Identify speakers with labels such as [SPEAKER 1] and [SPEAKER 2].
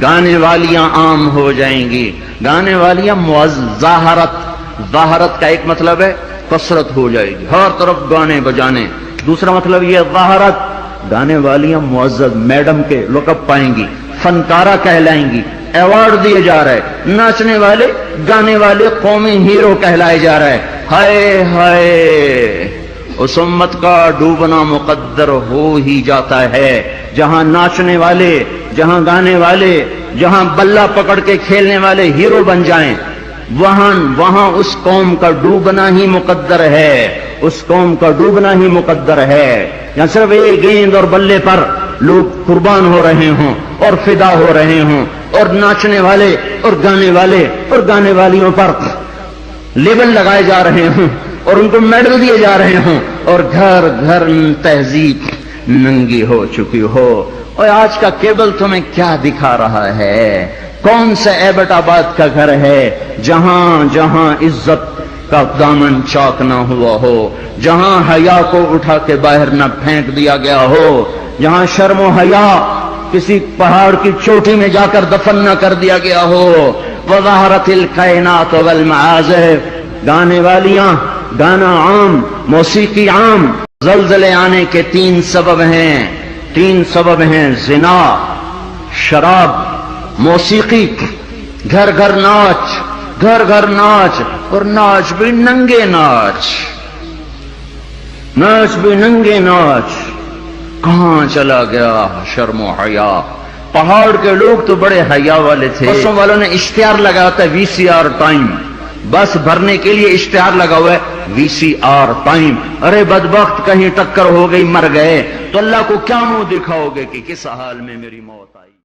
[SPEAKER 1] گانے والیاں عام ہو جائیں گی. گانے والیاں ظاہرت کا ایک مطلب ہے کثرت ہو جائے گی، ہر طرف گانے بجانے. دوسرا مطلب یہ ظاہرت، گانے والیاں معزز میڈم کے لقب پائیں گی، فنکارہ کہلائیں گی، ایوارڈ دیے جا رہے. ناچنے والے گانے والے قومی ہیرو کہلائے جا رہے. ہائے ہائے، اس امت کا ڈوبنا مقدر ہو ہی جاتا ہے. جہاں ناچنے والے، جہاں گانے والے، جہاں بلہ پکڑ کے کھیلنے والے ہیرو بن جائیں، وہاں اس قوم کا ڈوبنا ہی مقدر ہے. اس قوم کا ڈوبنا ہی مقدر ہے. یا صرف ایک گیند اور بلے پر لوگ قربان ہو رہے ہوں اور فدا ہو رہے ہوں، اور ناچنے والے اور گانے والیوں پر لیبل لگائے جا رہے ہوں اور ان کو میڈل دیے جا رہے ہوں، اور گھر گھر تہذیب ننگی ہو چکی ہو. اور آج کا کیبل تمہیں کیا دکھا رہا ہے؟ کون سے ایبٹ آباد کا گھر ہے جہاں عزت کا دامن چاک نہ ہوا ہو، جہاں حیا کو اٹھا کے باہر نہ پھینک دیا گیا ہو، جہاں شرم و حیا کسی پہاڑ کی چوٹی میں جا کر دفن نہ کر دیا گیا ہو. وظہرت الکائنات والمعازف، گانے والیاں، گانا عام، موسیقی عام. زلزلے آنے کے تین سبب ہیں: زنا، شراب، موسیقی. گھر گھر ناچ، اور ناچ بھی ننگے ناچ. کہاں چلا گیا شرم و حیا؟ پہاڑ کے لوگ تو بڑے حیا والے تھے. بسوں والوں نے اشتہار لگا ہوتا ہے VCR ٹائم، بس بھرنے کے لیے اشتہار لگا ہوا ہے VCR ٹائم. ارے بدبخت، کہیں ٹکر ہو گئی، مر گئے تو اللہ کو کیا منہ دکھاؤ گے کہ کس حال میں میری موت